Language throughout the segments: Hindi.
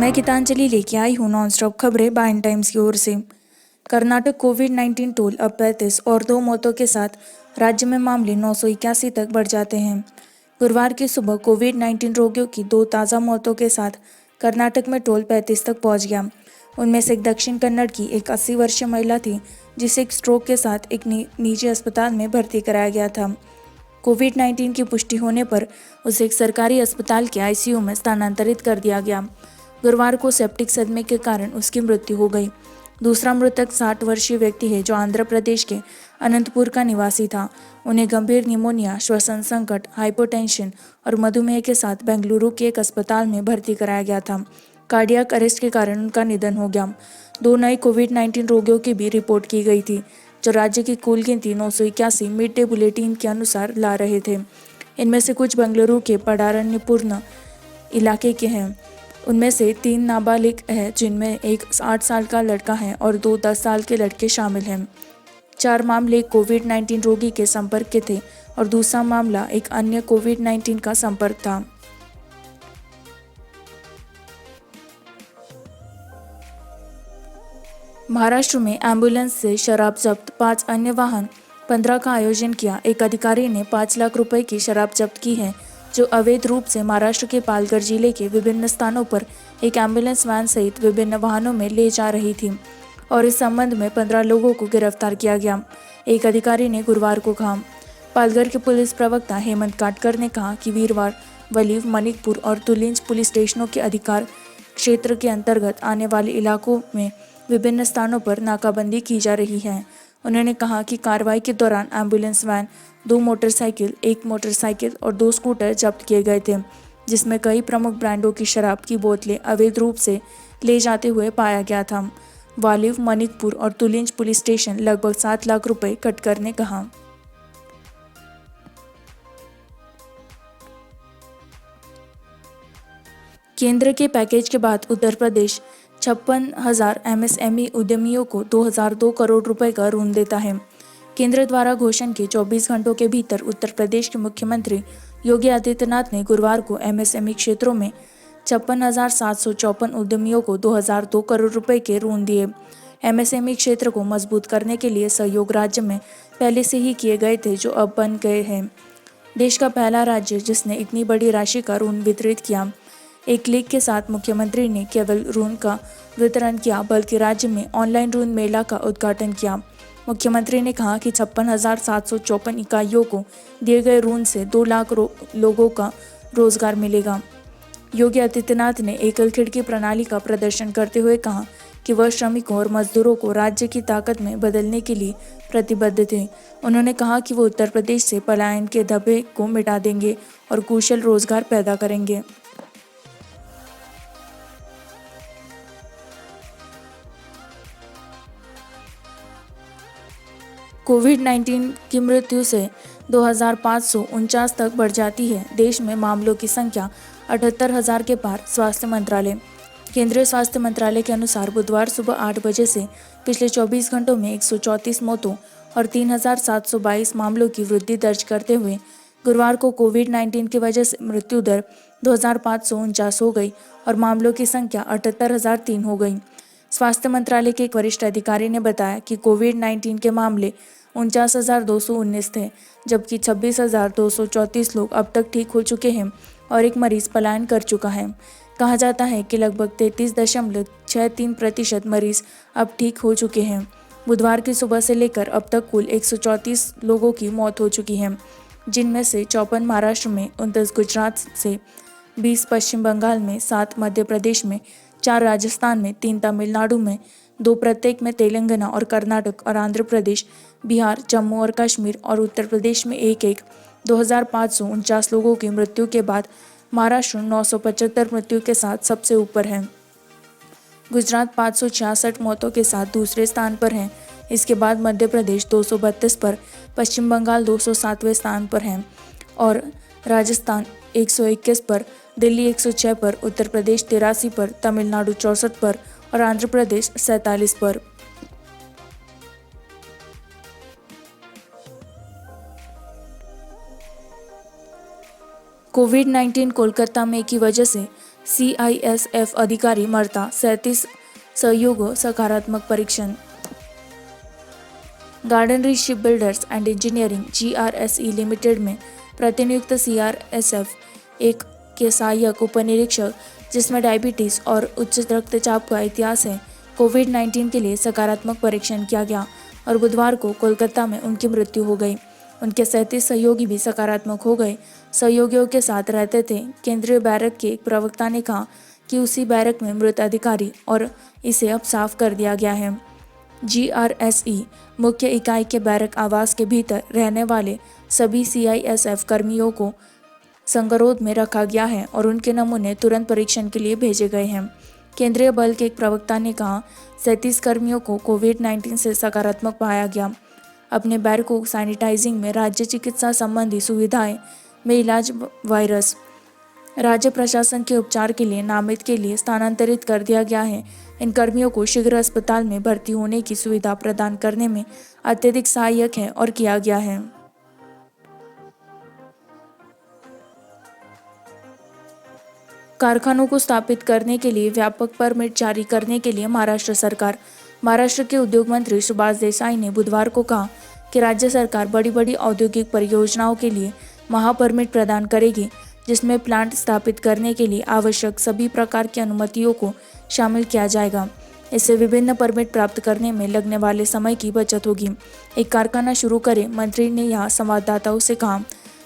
मैं गीतांजलि लेके आई हूँ नॉन स्टॉप खबरें बाइन टाइम्स की ओर से। कर्नाटक कोविड-19 टोल अब 35 और 2 मौतों के साथ राज्य में मामले 981 तक बढ़ जाते हैं। गुरुवार की सुबह कोविड-19 रोगियों की 2 ताज़ा मौतों के साथ कर्नाटक में टोल 35 तक पहुंच गया। उनमें से एक दक्षिण कन्नड़ की एक 80 वर्षीय महिला थी, जिसे एक स्ट्रोक के साथ एक निजी अस्पताल में भर्ती कराया गया था। कोविड-19 की पुष्टि होने पर उसे एक सरकारी अस्पताल के आईसीयू में स्थानांतरित कर दिया गया। गुरुवार को सेप्टिक सदमे के कारण उसकी मृत्यु हो गई। दूसरा मृतक 60 वर्षीय व्यक्ति है, जो आंध्र प्रदेश के अनंतपुर का निवासी था। उन्हें गंभीर निमोनिया, श्वसन संकट, हाइपोटेंशन और मधुमेह के साथ बेंगलुरु के एक अस्पताल में भर्ती कराया गया था। कार्डियक अरेस्ट के कारण उनका निधन हो गया। 2 नए कोविड-19 रोगियों की भी रिपोर्ट की गई थी, जो राज्य की कुल गिनती 981 मिड डे बुलेटिन के अनुसार ला रहे थे। इनमें से कुछ बेंगलुरु के पडारन्यपुरम इलाके के हैं। उनमें से 3 नाबालिग हैं, जिनमें एक 8 साल का लड़का है और 2 10 साल के लड़के शामिल हैं। 4 मामले कोविड-19 रोगी के संपर्क के थे और दूसरा मामला एक अन्य कोविड-19 का संपर्क था। महाराष्ट्र में एम्बुलेंस से शराब जब्त, 5 अन्य वाहन, 15 का आयोजन किया। एक अधिकारी ने 5 लाख रुपए की शराब जब्त की है, जो अवैध रूप से महाराष्ट्र के पालघर जिले के विभिन्न स्थानों पर एक एम्बुलेंस वैन सहित विभिन्न वाहनों में ले जा रही थी, और इस संबंध में 15 लोगों को गिरफ्तार किया गया, एक अधिकारी ने गुरुवार को कहा। पालघर के पुलिस प्रवक्ता हेमंत काटकर ने कहा कि वीरवार वलीव, मणिकपुर और तुलिंज पुलिस स्टेशनों के अधिकार क्षेत्र के अंतर्गत आने वाले इलाकों में विभिन्न स्थानों पर नाकाबंदी की जा रही है। उन्होंने कहा कि कार्रवाई के दौरान एम्बुलेंस वैन, 2 मोटरसाइकिल, 1 मोटरसाइकिल और 2 स्कूटर जब्त किए गए थे, जिसमें कई प्रमुख ब्रांडों की शराब की बोतलें अवैध रूप से ले जाते हुए पाया गया था। वालिव, मणिकपुर और तुलिंज पुलिस स्टेशन लगभग 7 लाख रुपए कटकर ने कहा। केंद्र के पैकेज के बाद उत्तर प्रदेश 56,000 एमएसएमई उद्यमियों को 2002 करोड़ रुपए का ऋण देता है। केंद्र द्वारा घोषणा के 24 घंटों के भीतर उत्तर प्रदेश के मुख्यमंत्री योगी आदित्यनाथ ने गुरुवार को एमएसएमई क्षेत्रों में 56,754 उद्यमियों को 2002 करोड़ रुपए के ऋण दिए। एमएसएमई क्षेत्र को मजबूत करने के लिए सहयोग राज्य में पहले से ही किए गए थे, जो अब बन गए हैं। देश का पहला राज्य जिसने इतनी बड़ी राशि का ऋण वितरित किया। एक क्लिक के साथ मुख्यमंत्री ने केवल ऋण का वितरण किया, बल्कि राज्य में ऑनलाइन ऋण मेला का उद्घाटन किया। मुख्यमंत्री ने कहा कि 56,754 इकाइयों को दिए गए ऋण से 2 लाख लोगों का रोजगार मिलेगा। योगी आदित्यनाथ ने एकल खिड़की प्रणाली का प्रदर्शन करते हुए कहा कि वह श्रमिकों और मजदूरों को राज्य की ताकत में बदलने के लिए प्रतिबद्ध थे। उन्होंने कहा कि वो उत्तर प्रदेश से पलायन के धब्बे को मिटा देंगे और कुशल रोजगार पैदा करेंगे। कोविड-19 की मृत्यु से 2,549 तक बढ़ जाती है। देश में मामलों की संख्या 78,000 के पार। स्वास्थ्य मंत्रालय। केंद्रीय स्वास्थ्य मंत्रालय के अनुसार बुधवार सुबह 8 बजे से पिछले 24 घंटों में 134 मौतों और 3,722 मामलों की वृद्धि दर्ज करते हुए गुरुवार को कोविड-19 की वजह से मृत्यु दर 2,549 हो गई और मामलों की संख्या 78,003 हो गई। स्वास्थ्य मंत्रालय के एक वरिष्ठ अधिकारी ने बताया कि कोविड-19 के मामले 49,219 थे, जबकि 26,234 लोग अब तक ठीक हो चुके हैं और एक मरीज पलायन कर चुका है। कहा जाता है कि लगभग 33.63% मरीज अब ठीक हो चुके हैं। बुधवार की सुबह से लेकर अब तक कुल 134 लोगों की मौत हो चुकी है, जिनमें से 54 महाराष्ट्र में, 29 गुजरात से, 20 पश्चिम बंगाल में, 7 मध्य प्रदेश में, 4 राजस्थान में, 3 तमिलनाडु में, 2 प्रत्येक में तेलंगाना और कर्नाटक और आंध्र प्रदेश, बिहार, जम्मू और कश्मीर और उत्तर प्रदेश में एक 2,549 लोगों की मृत्यु के बाद महाराष्ट्र 975 मृत्यु के साथ सबसे ऊपर है। गुजरात 566 मौतों के साथ दूसरे स्थान पर है। इसके बाद मध्य प्रदेश 232 पर, पश्चिम बंगाल 207वें स्थान पर है और राजस्थान 121 पर, दिल्ली 106 पर, उत्तर प्रदेश 83 पर, तमिलनाडु 64 पर और आंध्र प्रदेश 47 पर। कोविड-19 कोलकाता में की वजह से CISF अधिकारी मरता 37 सहयोगों सकारात्मक परीक्षण। Garden reach ship builders and engineering GRSE limited में प्रतिनियुक्त CRSF एक के सहायक उपनिरीक्षक जिसमें डायबिटीज और उच्च रक्तचाप का इतिहास है, कोविड-19 के लिए सकारात्मक परीक्षण किया गया और बुधवार को कोलकाता में उनकी मृत्यु हो गई। उनके 37 सहयोगी भी सकारात्मक हो गए। सहयोगियों के साथ रहते थे। केंद्रीय बैरक के एक प्रवक्ता ने कहा कि उसी बैरक में मृत अधिकारी और इसे अब साफ कर दिया गया है। GRSE मुख्य इकाई के बैरक आवास के भीतर रहने वाले सभी CISF कर्मियों को संगरोध में रखा गया है और उनके नमूने तुरंत परीक्षण के लिए भेजे गए हैं। केंद्रीय बल के एक प्रवक्ता ने कहा 37 कर्मियों को कोविड-19 से सकारात्मक पाया गया। अपने बैरक को सैनिटाइजिंग में राज्य चिकित्सा संबंधी सुविधाएं में इलाज वायरस राज्य प्रशासन के उपचार के लिए नामित के लिए स्थानांतरित कर दिया गया है। इन कर्मियों को शीघ्र अस्पताल में भर्ती होने की सुविधा प्रदान करने में अत्यधिक सहायक है और किया गया है। कारखानों को स्थापित करने के लिए व्यापक परमिट जारी करने के लिए महाराष्ट्र के उद्योग मंत्री सुभाष देसाई ने बुधवार को कहा कि राज्य सरकार बड़ी बड़ी औद्योगिक परियोजनाओं के लिए महापरमिट प्रदान करेगी, जिसमें प्लांट स्थापित करने के लिए आवश्यक सभी प्रकार की अनुमतियों को शामिल किया जाएगा। इससे विभिन्न परमिट प्राप्त करने में लगने वाले समय की बचत होगी। एक कारखाना शुरू करें, मंत्री ने यहाँ संवाददाताओं से कहा।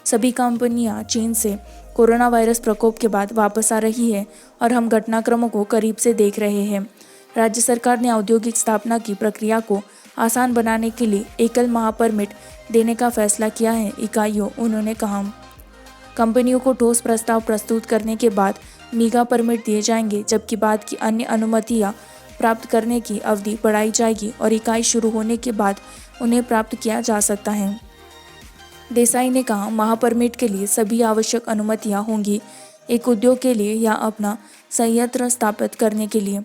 सभी कंपनियां चीन से कोरोना वायरस प्रकोप के बाद वापस आ रही है और हम घटनाक्रमों को करीब से देख रहे हैं। राज्य सरकार ने औद्योगिक स्थापना की प्रक्रिया को आसान बनाने के लिए एकल महापरमिट देने का फैसला किया है। इकाइयों उन्होंने कहा, कंपनियों को ठोस प्रस्ताव प्रस्तुत करने के बाद मेगा परमिट दिए जाएंगे, जबकि बाद की अन्य अनुमतियां प्राप्त करने की अवधि बढ़ाई जाएगी और इकाई शुरू होने के बाद उन्हें प्राप्त किया जा सकता है। देसाई ने कहा, महापरमिट के लिए सभी आवश्यक अनुमतियां होंगी। एक उद्योग के लिए या अपना संयंत्र स्थापित करने के लिए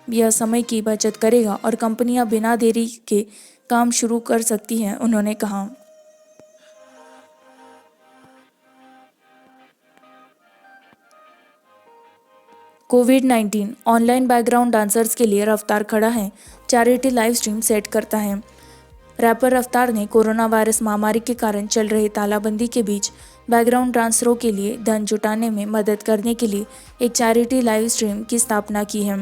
यह समय की बचत करेगा और कंपनियां बिना देरी के काम शुरू कर सकती हैं, उन्होंने कहा। कोविड-19 ऑनलाइन बैकग्राउंड डांसर्स के लिए रफ्तार खड़ा है, चैरिटी लाइव स्ट्रीम सेट करता है। रैपर रफ्तार ने कोरोना वायरस महामारी के कारण चल रही तालाबंदी के बीच बैकग्राउंड डांसरों के लिए धन जुटाने में मदद करने के लिए एक चैरिटी लाइव स्ट्रीम की स्थापना की है।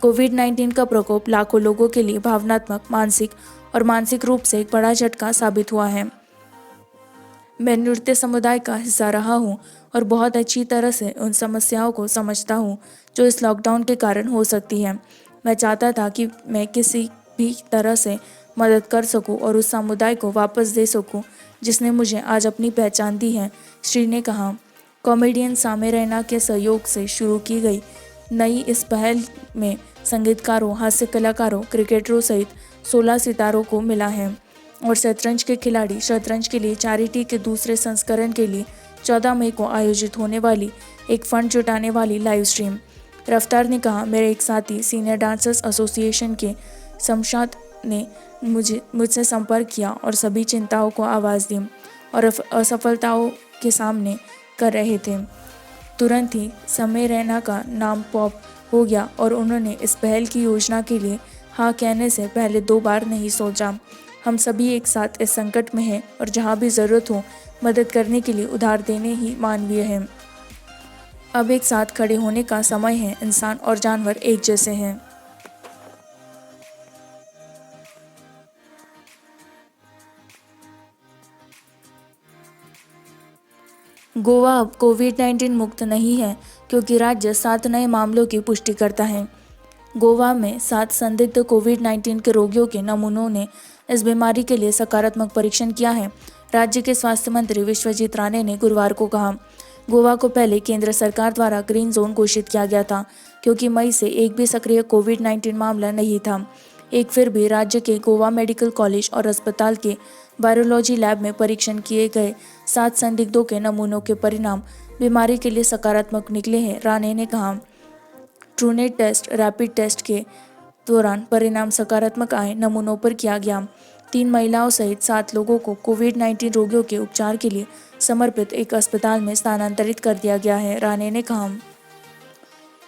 कोविड-19 का प्रकोप लाखों लोगों के लिए भावनात्मक, मानसिक रूप से एक बड़ा झटका साबित हुआ है। मैं नृत्य समुदाय का हिस्सा रहा हूँ और बहुत अच्छी तरह से उन समस्याओं को समझता हूँ जो इस लॉकडाउन के कारण हो सकती है। मैं चाहता था कि मैं किसी भी तरह से मदद कर सकूं और उस समुदाय को वापस दे सकूं जिसने मुझे आज अपनी पहचान दी है, श्री ने कहा। कॉमेडियन सामे रैना के सहयोग से शुरू की गई नई इस पहल में संगीतकारों, हास्य कलाकारों, क्रिकेटरों सहित 16 सितारों को मिला है और शतरंज के खिलाड़ी शतरंज के लिए चैरिटी के दूसरे संस्करण के लिए 14 मई को आयोजित होने वाली एक फंड जुटाने वाली लाइव स्ट्रीम। रफ्तार ने कहा, मेरे एक साथी सीनियर डांसर्स एसोसिएशन के शमशाद ने मुझसे संपर्क किया और सभी चिंताओं को आवाज़ दी और असफलताओं के सामने कर रहे थे। तुरंत ही समय रैना का नाम पॉप हो गया और उन्होंने इस पहल की योजना के लिए हाँ कहने से पहले 2 बार नहीं सोचा। हम सभी एक साथ इस संकट में हैं और जहाँ भी ज़रूरत हो मदद करने के लिए उधार देने ही मानवीय है। अब एक साथ खड़े होने का समय है। इंसान और जानवर एक जैसे हैं। गोवा अब कोविड-19 मुक्त नहीं है क्योंकि राज्य 7 नए मामलों की पुष्टि करता है। गोवा में 7 संदिग्ध कोविड-19 के रोगियों के नमूनों ने इस बीमारी के लिए सकारात्मक परीक्षण किया है। राज्य के स्वास्थ्य मंत्री विश्वजीत राणे ने गुरुवार को कहा, गोवा को पहले केंद्र सरकार द्वारा ग्रीन जोन घोषित किया गया था क्योंकि मई से एक भी सक्रिय कोविड-19 मामला नहीं था। एक फिर भी राज्य के गोवा मेडिकल कॉलेज और अस्पताल के वायरोलॉजी लैब में परीक्षण किए गए 7 संदिग्धों के नमूनों के परिणाम बीमारी के लिए सकारात्मक निकले हैं, राणे ने कहा। ट्रूनेट टेस्ट रैपिड टेस्ट के दौरान परिणाम सकारात्मक आए। नमूनों पर किया गया 3 महिलाओं सहित 7 लोगों को कोविड-19 रोगियों के उपचार के लिए समर्पित एक अस्पताल में स्थानांतरित कर दिया गया है, राणे ने कहा।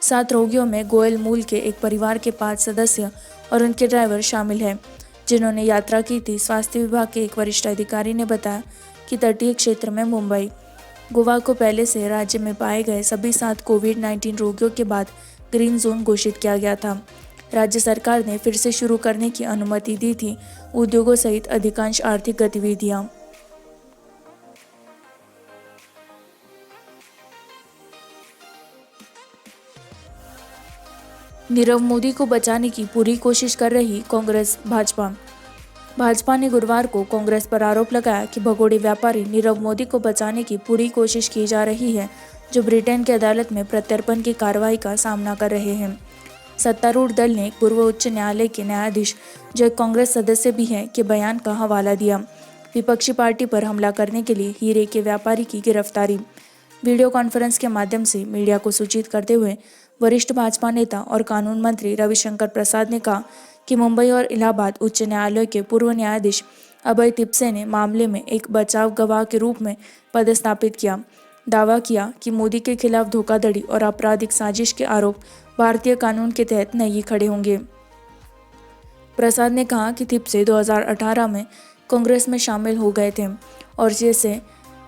7 रोगियों में गोयल मूल के एक परिवार के 5 सदस्य और उनके ड्राइवर शामिल हैं, जिन्होंने यात्रा की थी। स्वास्थ्य विभाग के एक वरिष्ठ अधिकारी ने बताया कि तटीय क्षेत्र में मुंबई, गोवा को पहले से राज्य में पाए गए सभी 7 कोविड-19 रोगियों के बाद ग्रीन जोन घोषित किया गया था। राज्य सरकार ने फिर से शुरू करने की अनुमति दी थी उद्योगों सहित अधिकांश आर्थिक गतिविधियां। नीरव मोदी को बचाने की पूरी कोशिश कर रही कांग्रेस भाजपा ने गुरुवार को कांग्रेस पर आरोप लगाया कि भगोड़े व्यापारी नीरव मोदी को बचाने की पूरी कोशिश की जा रही है, जो ब्रिटेन की अदालत में प्रत्यर्पण की कार्रवाई का सामना कर रहे हैं। सत्तारूढ़ दल ने पूर्व उच्च न्यायालय के न्यायाधीश, जो एक कांग्रेस सदस्य भी हैं, के बयान का हवाला दिया। विपक्षी पार्टी पर हमला करने के लिए हीरे के व्यापारी की गिरफ्तारी। वीडियो कॉन्फ्रेंस के माध्यम से मीडिया को सूचित करते हुए वरिष्ठ भाजपा नेता और कानून मंत्री रविशंकर प्रसाद ने कहा कि मुंबई और इलाहाबाद उच्च न्यायालय के पूर्व न्यायाधीश अभय तिप्से ने मामले में एक बचाव गवाह के रूप में पदस्थापित किया। दावा किया कि मोदी के खिलाफ धोखाधड़ी और आपराधिक साजिश के आरोप भारतीय कानून के तहत नहीं खड़े होंगे। प्रसाद ने कहा कि तिप्से 2018 में कांग्रेस में शामिल हो गए थे और जैसे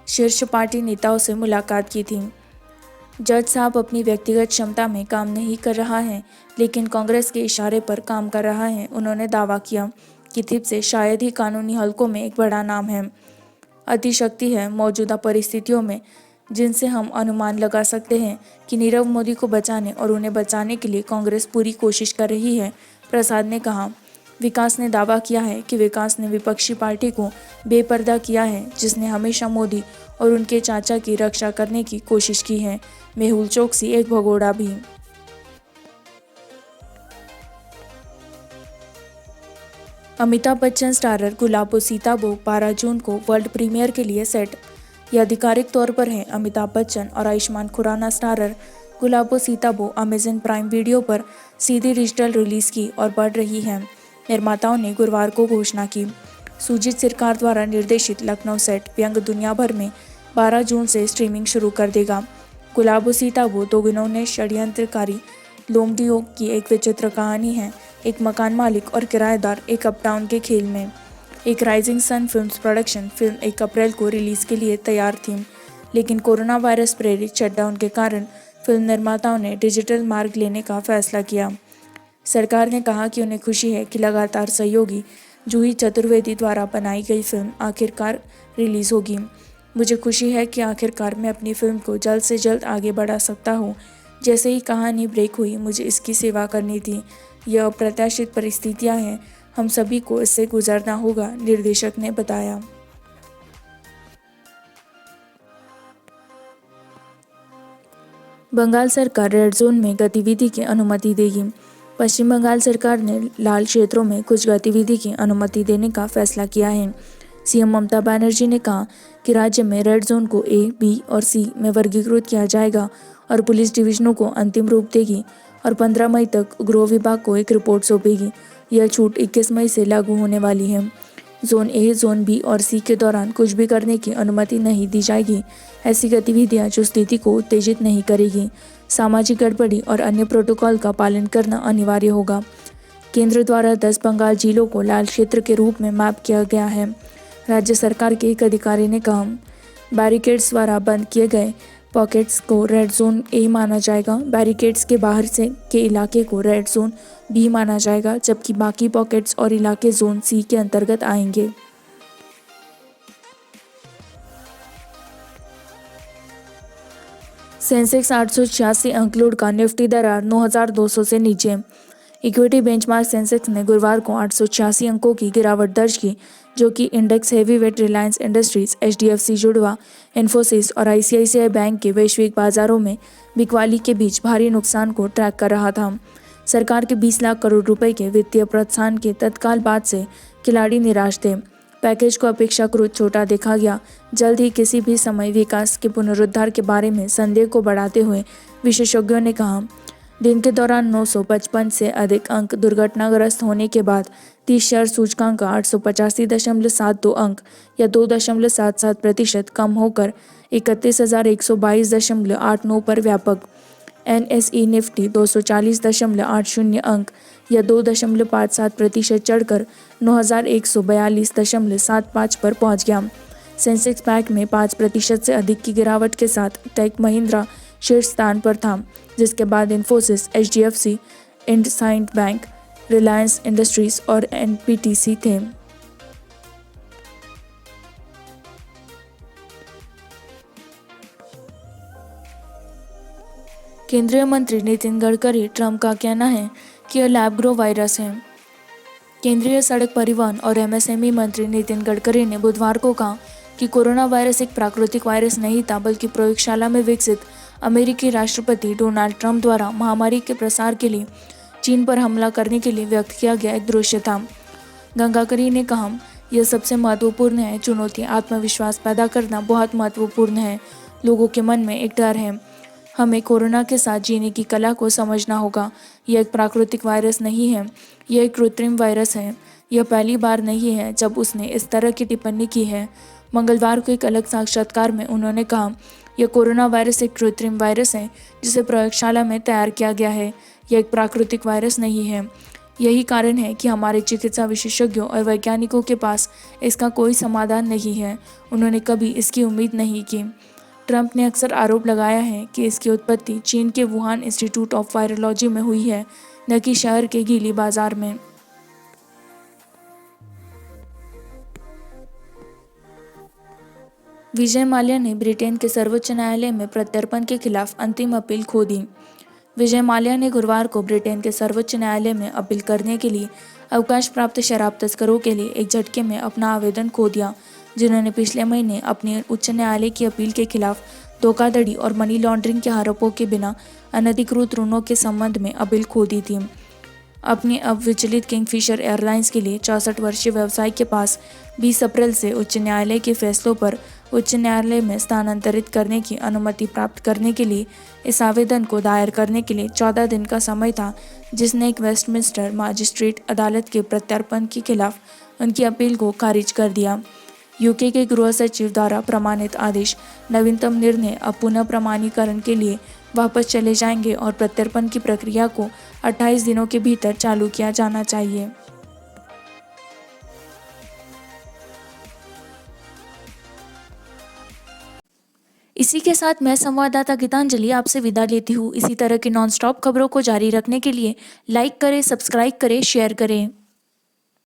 शीर्ष पार्टी नेताओं से मुलाकात की थी। जज साहब अपनी व्यक्तिगत क्षमता में काम नहीं कर रहा है, लेकिन कांग्रेस के इशारे पर काम कर रहा है। उन्होंने दावा किया कि तिप्से शायद ही कानूनी हलकों में एक बड़ा नाम है। अतिशक्ति है मौजूदा परिस्थितियों में, जिनसे हम अनुमान लगा सकते हैं कि नीरव मोदी को बचाने और उन्हें बचाने के लिए कांग्रेस पूरी कोशिश कर रही है, प्रसाद ने कहा। विकास ने दावा किया है कि विकास ने विपक्षी पार्टी को बेपर्दा किया है, जिसने हमेशा मोदी और उनके चाचा की रक्षा करने की कोशिश की है। मेहुल चोकसी एक भगोड़ा भी। अमिताभ बच्चन स्टारर गुलाबो सीताबो 12 जून को वर्ल्ड प्रीमियर के लिए सेट। यह आधिकारिक तौर पर है। अमिताभ बच्चन और आयुष्मान खुराना स्टारर गुलाबो सीताबो अमेजन प्राइम वीडियो पर सीधी डिजिटल रिलीज की और बढ़ रही है। निर्माताओं ने गुरुवार को घोषणा की। सुजीत सरकार द्वारा निर्देशित लखनऊ सेट व्यंग दुनिया भर में 12 जून से स्ट्रीमिंग शुरू कर देगा। गुलाबो सीताबो 2 गिनौने षड्यंत्रकारी लोमड़ियों की एक विचित्र कहानी है। एक मकान मालिक और किराएदार एक अपडाउन के खेल में। एक Rising Sun Films production film 1 अप्रैल को रिलीज के लिए तैयार थी, लेकिन कोरोना वायरस प्रेरित शटडाउन के कारण फिल्म निर्माताओं ने डिजिटल मार्ग लेने का फैसला किया। सरकार ने कहा कि उन्हें खुशी है कि लगातार सहयोगी जूही चतुर्वेदी द्वारा बनाई गई फिल्म आखिरकार रिलीज होगी। मुझे खुशी है कि आखिरकार मैं अपनी फिल्म को जल्द से जल्द आगे बढ़ा सकता हूँ। जैसे ही कहानी ब्रेक हुई, मुझे इसकी सेवा करनी थी। यह अप्रत्याशित परिस्थितियाँ हैं, हम सभी को इससे गुजरना होगा, निर्देशक ने बताया। बंगाल सरकार रेड जोन में गतिविधि की अनुमति देगी। पश्चिम बंगाल सरकार ने लाल क्षेत्रों में कुछ गतिविधि की अनुमति देने का फैसला किया है। सीएम ममता बनर्जी ने कहा कि राज्य में रेड जोन को ए, बी और सी में वर्गीकृत किया जाएगा और पुलिस डिवीजनों को अंतिम रूप देगी और 15 मई तक गृह विभाग को एक रिपोर्ट सौंपेगी। यह छूट 21 मई से लागू होने वाली है। जोन ए, जोन बी और सी के दौरान कुछ भी करने की अनुमति नहीं दी जाएगी। ऐसी गतिविधियां जो स्थिति को उत्तेजित नहीं करेगी। सामाजिक गड़बड़ी और अन्य प्रोटोकॉल का पालन करना अनिवार्य होगा। केंद्र द्वारा 10 बंगाल जिलों को लाल क्षेत्र के रूप में मैप किया गया है। राज्य सरकार के एक अधिकारी ने कहा, बैरिकेड्स द्वारा बंद किए गए पॉकेट्स को रेड जोन ए माना जाएगा। बैरिकेड्स के बाहर से के इलाके को रेड जोन बी माना जाएगा, जबकि बाकी पॉकेट्स और इलाके जोन सी के अंतर्गत आएंगे। सेंसेक्स 886 अंक लुढ़का, निफ्टी दरार 9,200 से नीचे। इक्विटी बेंचमार्क सेंसेक्स ने गुरुवार को 886 अंकों की गिरावट दर्ज की, जो कि index heavyweight Reliance industries, HDFC जुड़वा, इन्फोसिस और आईसीआईसीआई बैंक के वैश्विक बाजारों में बिकवाली के बीच भारी नुकसान को ट्रैक कर रहा था। सरकार के 20 लाख करोड़ रुपए के वित्तीय प्रोत्साहन के तत्काल बाद से खिलाड़ी निराश थे। पैकेज को अपेक्षाकृत छोटा देखा गया। जल्द ही किसी भी समय विकास के पुनरुद्धार के बारे में संदेह को बढ़ाते हुए विशेषज्ञों ने कहा, दिन के दौरान 955 से अधिक अंक दुर्घटनाग्रस्त होने के बाद 30 शेयर सूचकांक 885.72 अंक या 2.77% कम होकर 31,122.89 पर व्यापक NSE निफ्टी 240.80 अंक या 2.57% चढ़कर 9142.75 पर पहुंच गया। सेंसेक्स बैंक में 5% से अधिक की गिरावट के साथ टेक महिंद्रा शीर्ष स्थान पर था, जिसके बाद Infosys, HDFC, IndusInd bank, Reliance industries और NPTC थे। केंद्रीय मंत्री नितिन गडकरी, ट्रंप का कहना है कि यह लैब ग्रो वायरस है। केंद्रीय सड़क परिवहन और MSME मंत्री नितिन गडकरी ने बुधवार को कहा कि कोरोना वायरस एक प्राकृतिक वायरस नहीं था, बल्कि प्रयोगशाला में विकसित अमेरिकी राष्ट्रपति डोनाल्ड ट्रंप द्वारा महामारी के प्रसार के लिए चीन पर हमला करने के लिए व्यक्त किया गया एक दृश्य था। गडकरी ने कहा, यह सबसे महत्वपूर्ण है चुनौती आत्मविश्वास पैदा करना बहुत महत्वपूर्ण है। लोगों के मन में एक डर है। हमें कोरोना के साथ जीने की कला को समझना होगा। यह एक प्राकृतिक वायरस नहीं है, यह एक कृत्रिम वायरस है। यह पहली बार नहीं है जब उसने इस तरह की टिप्पणी की है। मंगलवार को एक अलग साक्षात्कार में उन्होंने कहा, यह कोरोना वायरस एक कृत्रिम वायरस है जिसे प्रयोगशाला में तैयार किया गया है। यह एक प्राकृतिक वायरस नहीं है। यही कारण है कि हमारे चिकित्सा विशेषज्ञों और वैज्ञानिकों के पास इसका कोई समाधान नहीं है। उन्होंने कभी इसकी उम्मीद नहीं की। ट्रंप ने अक्सर आरोप लगाया है कि इसकी उत्पत्ति चीन के वुहान इंस्टीट्यूट ऑफ वायरोलॉजी में हुई है, न कि शहर के गीली बाजार में। विजय माल्या ने ब्रिटेन के सर्वोच्च न्यायालय में प्रत्यर्पण के खिलाफ अंतिम अपील खो दी। विजय माल्या ने गुरुवार को ब्रिटेन के सर्वोच्च न्यायालय में अपील करने के लिए अवकाश प्राप्त शराब तस्करों के लिए एक झटके में अपना आवेदन खो दिया, जिन्होंने पिछले महीने अपनी उच्च न्यायालय की अपील के खिलाफ धोखाधड़ी और मनी लॉन्ड्रिंग के आरोपों के बिना अनधिकृत ऋणों के संबंध में अपील खो दी थी। अपने अब विचलित किंगफिशर एयरलाइंस के लिए 64 वर्षीय व्यवसायी के पास 20 अप्रैल से उच्च न्यायालय के फैसलों पर उच्च न्यायालय में स्थानांतरित करने की अनुमति प्राप्त करने के लिए इस आवेदन को दायर करने के लिए 14 दिन का समय था, जिसने एक वेस्टमिंस्टर मजिस्ट्रेट अदालत के प्रत्यर्पण के खिलाफ उनकी अपील को खारिज कर दिया। यूके के गृह सचिव द्वारा प्रमाणित आदेश नवीनतम निर्णय अब पुनः प्रमाणीकरण के लिए वापस चले जाएंगे और प्रत्यर्पण की प्रक्रिया को 28 दिनों के भीतर चालू किया जाना चाहिए। इसी के साथ मैं संवाददाता गीतांजलि आपसे विदा लेती हूँ। इसी तरह की नॉनस्टॉप खबरों को जारी रखने के लिए लाइक करें, सब्सक्राइब करें, शेयर करें।